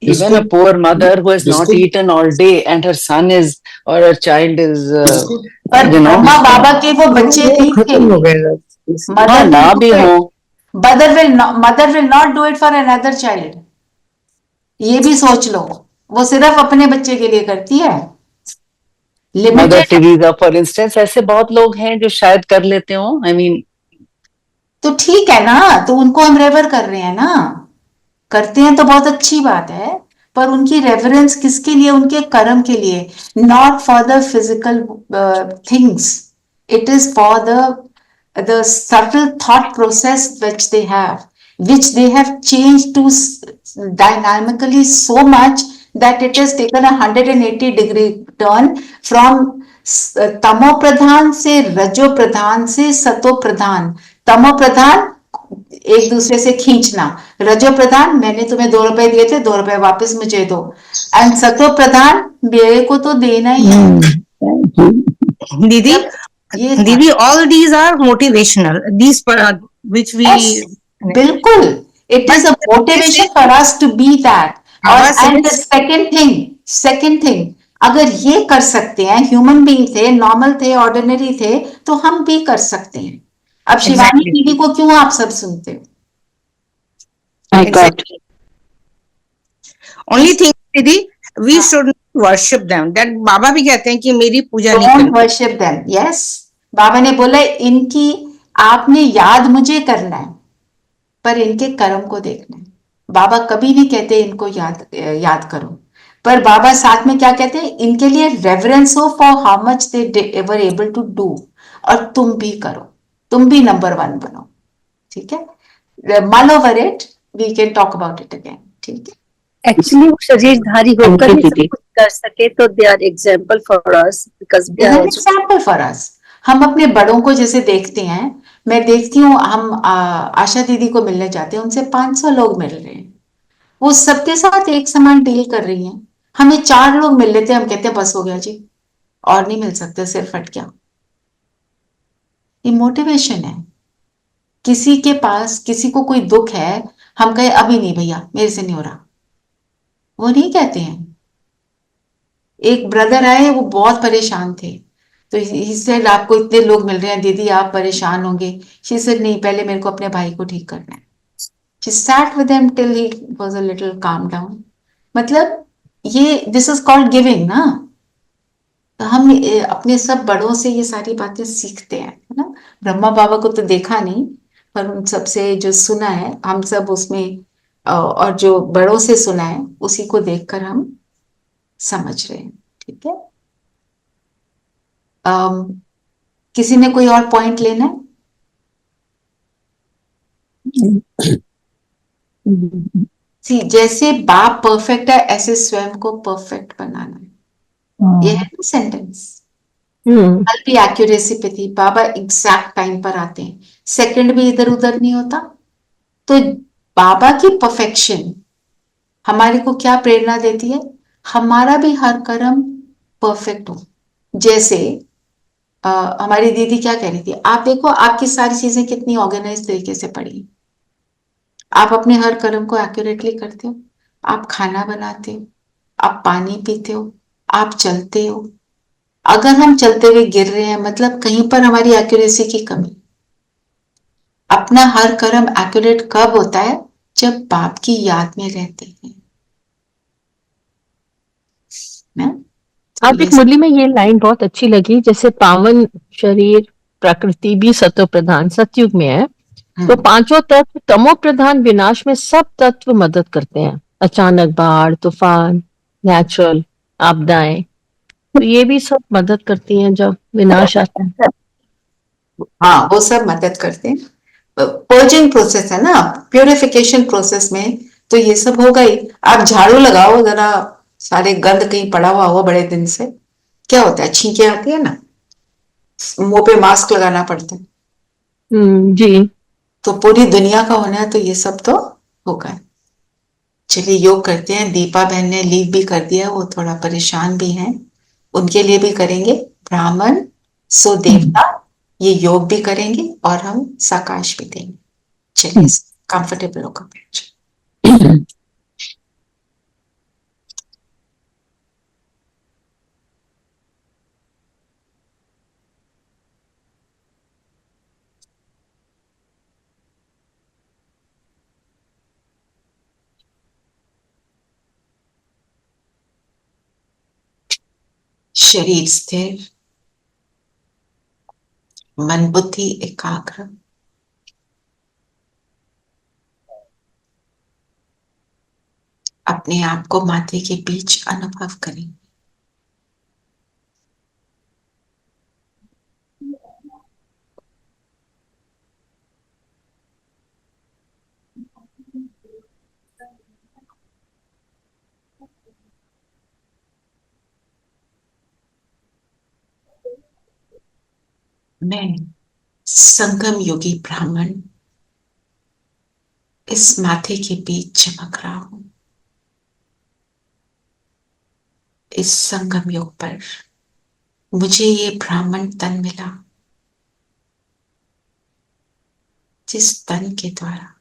Even a poor mother who has not eaten all day and her son is or her child is, पर you know, ब्रह्मा बाबा के वो बच्चे नहीं थे। खत्म हो गए। हाँ ना भी हो, mother will not do it for another child. ये भी सोच लो, वो सिर्फ अपने बच्चे के लिए करती है। Mother limited. Teresa for instance, ऐसे बहुत लोग हैं जो शायद कर लेते हो। आई मीन तो ठीक है ना, तो उनको हम रेवर कर रहे हैं ना, करते हैं तो बहुत अच्छी बात है, पर उनकी रेवरेंस किसके लिए? उनके कर्म के लिए, not for the physical things, it is for the subtle thought process which they have changed to dynamically so much that it has taken a 180-degree turn from तमो प्रधान से रजो प्रधान से सतो प्रधान। तमो प्रधान एक दूसरे से खींचना, रजो प्रधान मैंने तुम्हें 2 रुपए दिए थे, 2 रुपए वापस मुझे दो, एंड सतो प्रधान मेरे को तो देना ही है। दीदी all these are motivational, these which we बिल्कुल, it is a motivation for us to be that। और and the second thing अगर ये कर सकते हैं, ह्यूमन बीइंग थे, नॉर्मल थे, ऑर्डिनरी थे, तो हम भी कर सकते हैं। अब शिवानी दीदी को क्यों आप सब सुनते हो? Only thing दीदी, we should worship them, that बाबा भी कहते हैं कि मेरी पूजा नहीं Don't worship them, yes। बाबा ने बोला इनकी आपने याद मुझे करना है, पर इनके कर्म को देखना है। बाबा कभी नहीं कहते इनको याद करो, पर बाबा साथ में क्या कहते हैं? इनके लिए रेवरेंस हो for how much they were able to do, और तुम भी करो, तुम भी नंबर 1 बनो। ठीक है, mull over it, we can talk about it again। ठीक है, एक्चुअली वो शरीरधारी होकर ही सब कुछ कर सके, तो they are example for us, because they are example for us. हम अपने बड़ों को जैसे देखते हैं, मैं देखती हूँ, हम आशा दीदी को मिलने जाते हैं, उनसे 500 लोग मिल रहे हैं, वो सबके साथ एक समान डील कर रही हैं। हमें 4 लोग मिल लेते हैं, हम कहते हैं बस हो गया जी, और नहीं मिल सकते, सिर फट गया। ये मोटिवेशन है। किसी के पास किसी को कोई दुख है, हम कहे अभी नहीं भैया, मेरे से नहीं हो रहा, वो नहीं कहते हैं। एक ब्रदर आए, वो बहुत परेशान थे, तो इससे आपको इतने लोग मिल रहे हैं दीदी, आप परेशान होंगे। शी सेड नहीं, पहले मेरे को अपने भाई को ठीक करना है। She sat with him till he was a little calm down। मतलब ये दिस इज कॉल्ड गिविंग ना। तो हम अपने सब बड़ों से ये सारी बातें सीखते हैं, है ना। ब्रह्मा बाबा को तो देखा नहीं, पर उन सबसे जो सुना है, हम सब उसमें, और जो बड़ों से सुना है उसी को देखकर हम समझ रहे हैं। ठीक है, किसी ने कोई और पॉइंट लेना है? जैसे बाप परफेक्ट है, ऐसे स्वयं को परफेक्ट बनाना है। ये है ना सेंटेंस। कल भी एक्यूरेसी पे थी, बाबा एग्जैक्ट टाइम पर आते हैं, सेकंड भी इधर उधर नहीं होता। तो बाबा की परफेक्शन हमारे को क्या प्रेरणा देती है? हमारा भी हर कर्म परफेक्ट हो। जैसे हमारी दीदी क्या कह रही थी, आप देखो आपकी सारी चीजें कितनी ऑर्गेनाइज तरीके से पड़ी, आप अपने हर कर्म को एक्यूरेटली करते हो, आप खाना बनाते हो, आप पानी पीते हो, आप चलते हो। अगर हम चलते हुए गिर रहे हैं, मतलब कहीं पर हमारी एक्यूरेसी की कमी। अपना हर कर्म एक्यूरेट कब होता है? जब बाप की याद में रहते हैं ना? आप एक मुरली में ये लाइन बहुत अच्छी लगी, जैसे पावन शरीर प्रकृति भी सतो प्रधान सतयुग में है, तो 5 तत्व तमो प्रधान विनाश में सब तत्व मदद करते हैं। अचानक बाढ़, तूफान, नेचुरल आपदाएं, तो ये भी सब मदद करती हैं जब विनाश आता है। हाँ, वो सब मदद करते हैं। पर्जिंग प्रोसेस है ना, प्यूरिफिकेशन प्रोसेस में, तो ये सब हो गई। आप झाड़ू लगाओ जरा, सारे गंद कहीं पड़ा हुआ हो बड़े दिन से, क्या होता है? छींके आती है ना, मुंह पे मास्क लगाना पड़ता है। जी। तो पूरी दुनिया का होना है, तो ये सब तो होगा। चलिए योग करते हैं। दीपा बहन ने लीव भी कर दिया, वो थोड़ा परेशान भी हैं, उनके लिए भी करेंगे। ब्राह्मण सो देवता, ये योग भी करेंगे और हम साकाश भी देंगे। चलिए कंफर्टेबल होकर बैठ। शरीर स्थिर, मन बुद्धि एकाग्र। अपने आप को माथे के बीच अनुभव करें। मैं संगम योगी ब्राह्मण इस माथे के बीच चमक रहा हूं। इस संगम योग पर मुझे ये ब्राह्मण तन मिला, जिस तन के द्वारा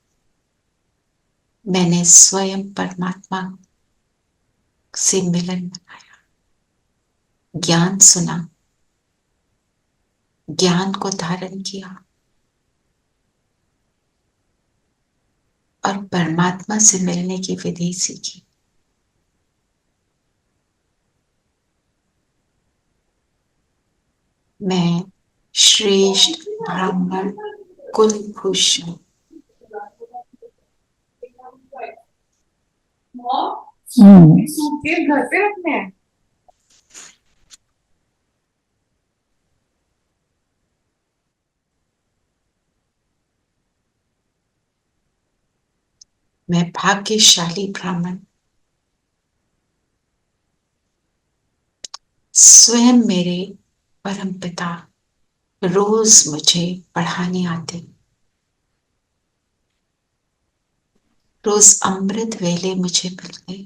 मैंने स्वयं परमात्मा से मिलन बनाया, ज्ञान सुना, ज्ञान को धारण किया और परमात्मा से मिलने की विधि सीखी। मैं श्रेष्ठ ब्राह्मण कुलभूषण घर पे रखने हैं। मैं भाग्यशाली ब्राह्मण स्वयं मेरे परमपिता रोज मुझे पढ़ाने आते, रोज अमृत वेले मुझे मिलते,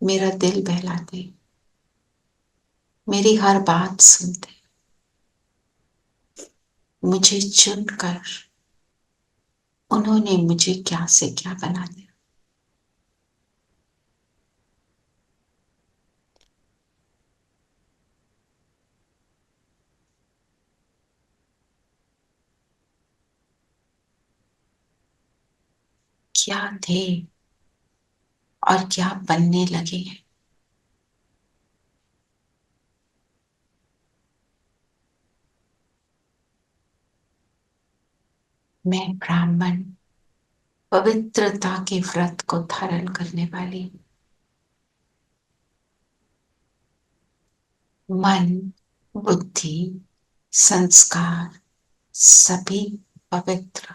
मेरा दिल बहलाते, मेरी हर बात सुनते, मुझे चुनकर उन्होंने मुझे क्या से क्या बना दिया। क्या थे और क्या बनने लगे हैं। मैं ब्राह्मण पवित्रता के व्रत को धारण करने वाली, मन बुद्धि संस्कार सभी पवित्र।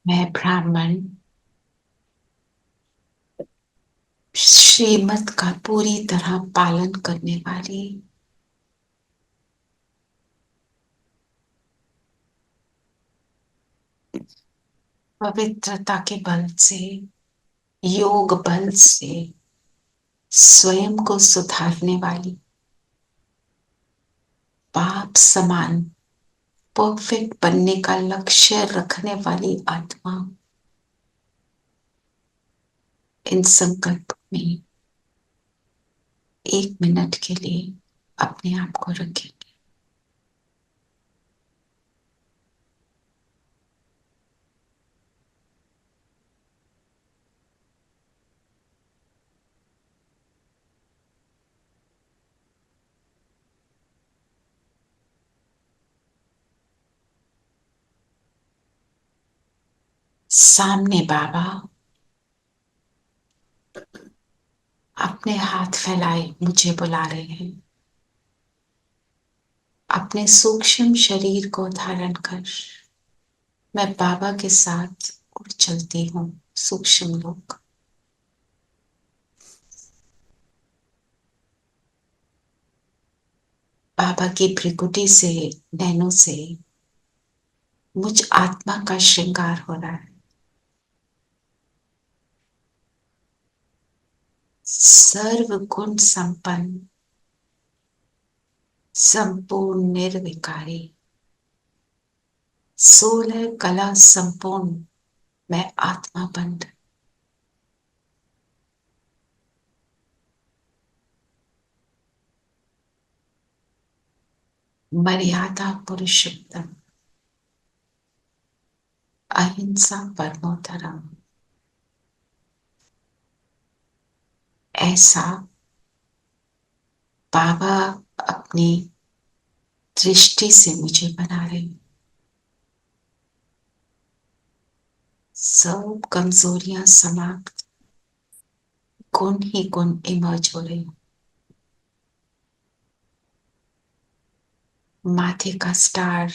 मैं ब्राह्मण श्रीमत का पूरी तरह पालन करने वाली, पवित्रता के बल से योग बल से स्वयं को सुधारने वाली, पाप समान परफेक्ट बनने का लक्ष्य रखने वाली आत्मा इन संकल्प में 1 मिनट के लिए अपने आप को रखेंगे। सामने बाबा अपने हाथ फैलाए मुझे बुला रहे हैं। अपने सूक्ष्म शरीर को धारण कर मैं बाबा के साथ उड़ चलती हूँ सूक्ष्म लोक। बाबा की भ्रिकुटी से नैनों से मुझ आत्मा का श्रृंगार हो रहा है। सर्व गुण संपन्न, संपूर्ण निर्विकारी, 16 कला संपूर्ण मैं आत्मा बंध। मर्यादा पुरुषोत्तम, अहिंसा परमो धर्म, ऐसा बाबा अपनी दृष्टि से मुझे बना रहे हैं। सब कमजोरियां समाप्त, गुण ही गुण इमर्ज हो रहे हैं। माथे का स्टार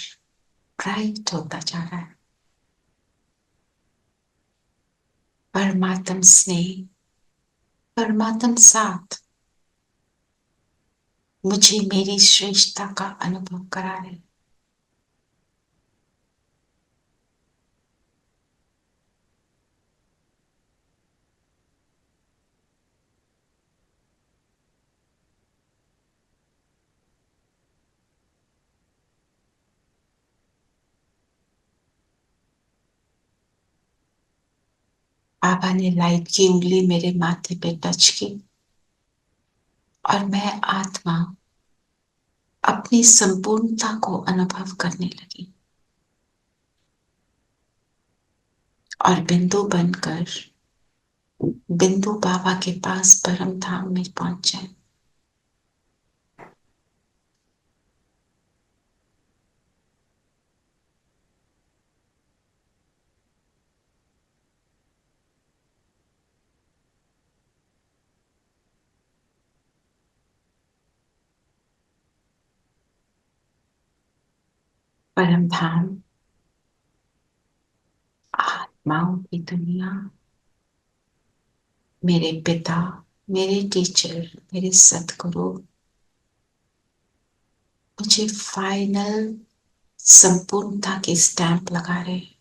ब्राइट होता जा रहा है। परमात्म स्नेह, परमात्म साथ मुझे मेरी श्रेष्ठता का अनुभव करा रहे हैं। बाबा ने लाइट की उंगली मेरे माथे पे टच की और मैं आत्मा अपनी संपूर्णता को अनुभव करने लगी और बिंदु बनकर बिंदु बाबा के पास परम धाम में पहुंच जाए। परम धाम, आत्माओं की दुनिया, मेरे पिता, मेरे टीचर, मेरे सदगुरु मुझे फाइनल संपूर्णता की स्टैंप लगा रहे हैं।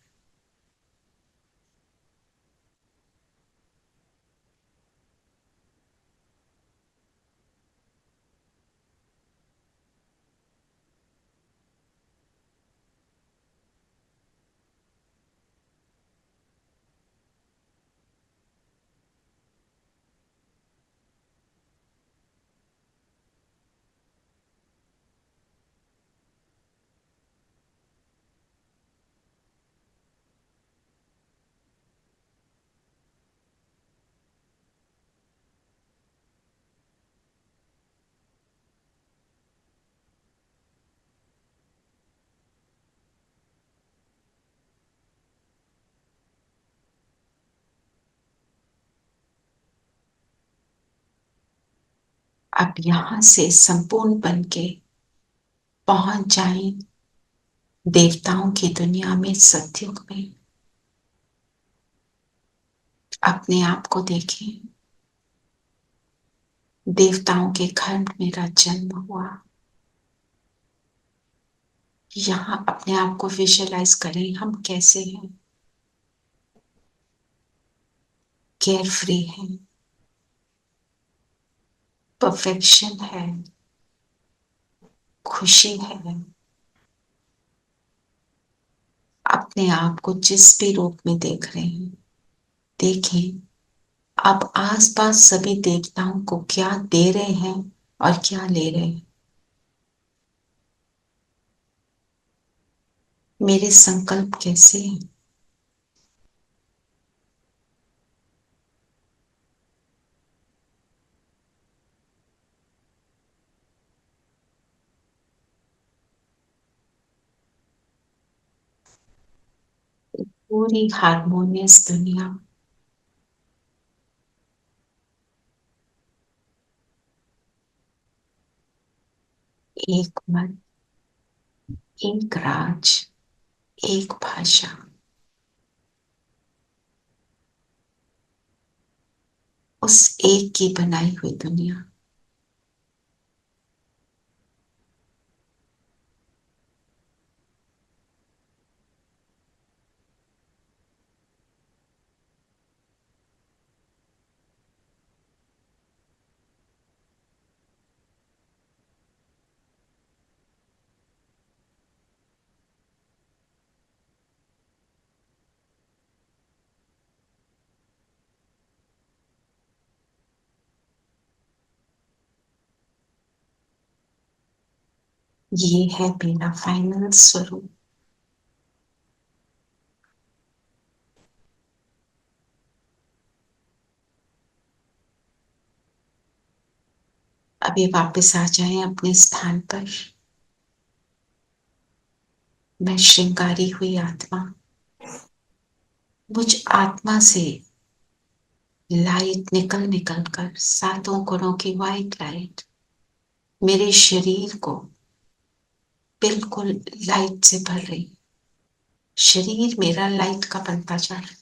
अब यहां से संपूर्ण बन के पहुंच जाए देवताओं की दुनिया में, सतयुग में। अपने आप को देखें, देवताओं के घर में मेरा जन्म हुआ। यहां अपने आप को विजुअलाइज करें, हम कैसे हैं। केयर फ्री है, परफेक्शन है, खुशी है। अपने आप को जिस भी रूप में देख रहे हैं, देखें आप आसपास सभी देवताओं को क्या दे रहे हैं और क्या ले रहे हैं। मेरे संकल्प कैसे हैं। पूरी हारमोनियस दुनिया, एक मन, एक राज, एक भाषा, उस एक की बनाई हुई दुनिया। ये है मेरा फाइनल स्वरूप। अभी वापस आ जाएं अपने स्थान पर। मैं श्रृंगारी हुई आत्मा, मुझ आत्मा से लाइट निकल निकल कर, सातों गुणों की वाइट लाइट मेरे शरीर को बिल्कुल लाइट से भर रही। शरीर मेरा लाइट का बनता जा रहा है,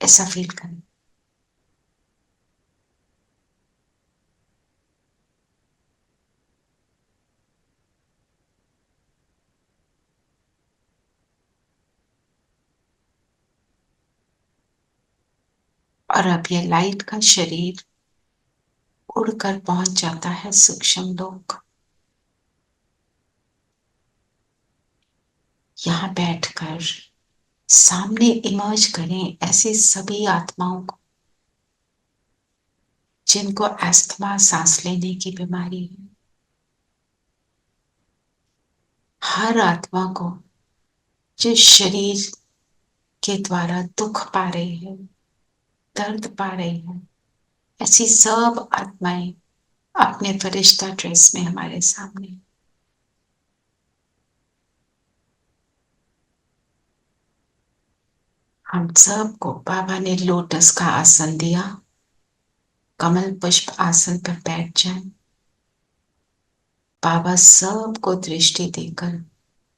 ऐसा फील करें। और अब ये लाइट का शरीर उड़कर पहुंच जाता है सूक्ष्म लोक। यहां बैठकर सामने इमर्ज करें ऐसे सभी आत्माओं को जिनको अस्थमा, सांस लेने की बीमारी है। हर आत्मा को जो शरीर के द्वारा दुख पा रही है, दर्द पा रही है, ऐसी सब आत्माएं अपने फरिश्ता ड्रेस में हमारे सामने। हम सबको बाबा ने लोटस का आसन दिया, कमल पुष्प आसन पर बैठ जाएं। बाबा सबको दृष्टि देकर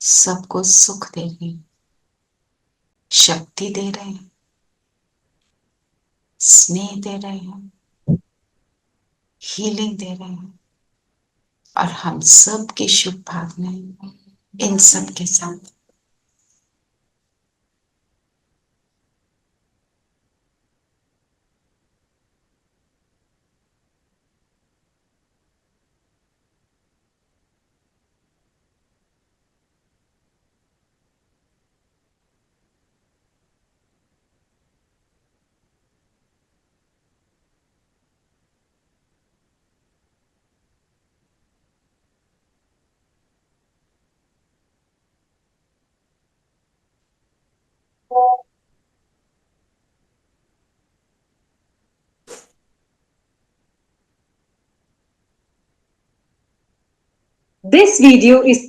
सबको सुख दे रहे हैं, शक्ति दे रहे हैं, स्नेह दे रहे हैं, हीलिंग दे रहे हैं। और हम सब की शुभ भावनाएं इन सब के साथ। This video is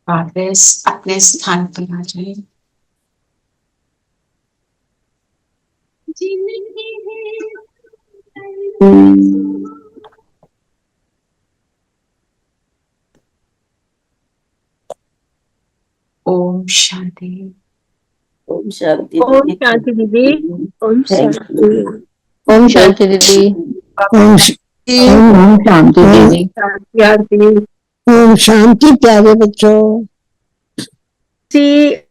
वापस अपने स्थान पर आ जाए। ओम शांति। ओम शांति ओम दीदी। शांति दीदी। ओम Thank शांति। ओम शांति दीदी। ओम शांति दीदी। शांति। ओम शांति प्यारे बच्चों। See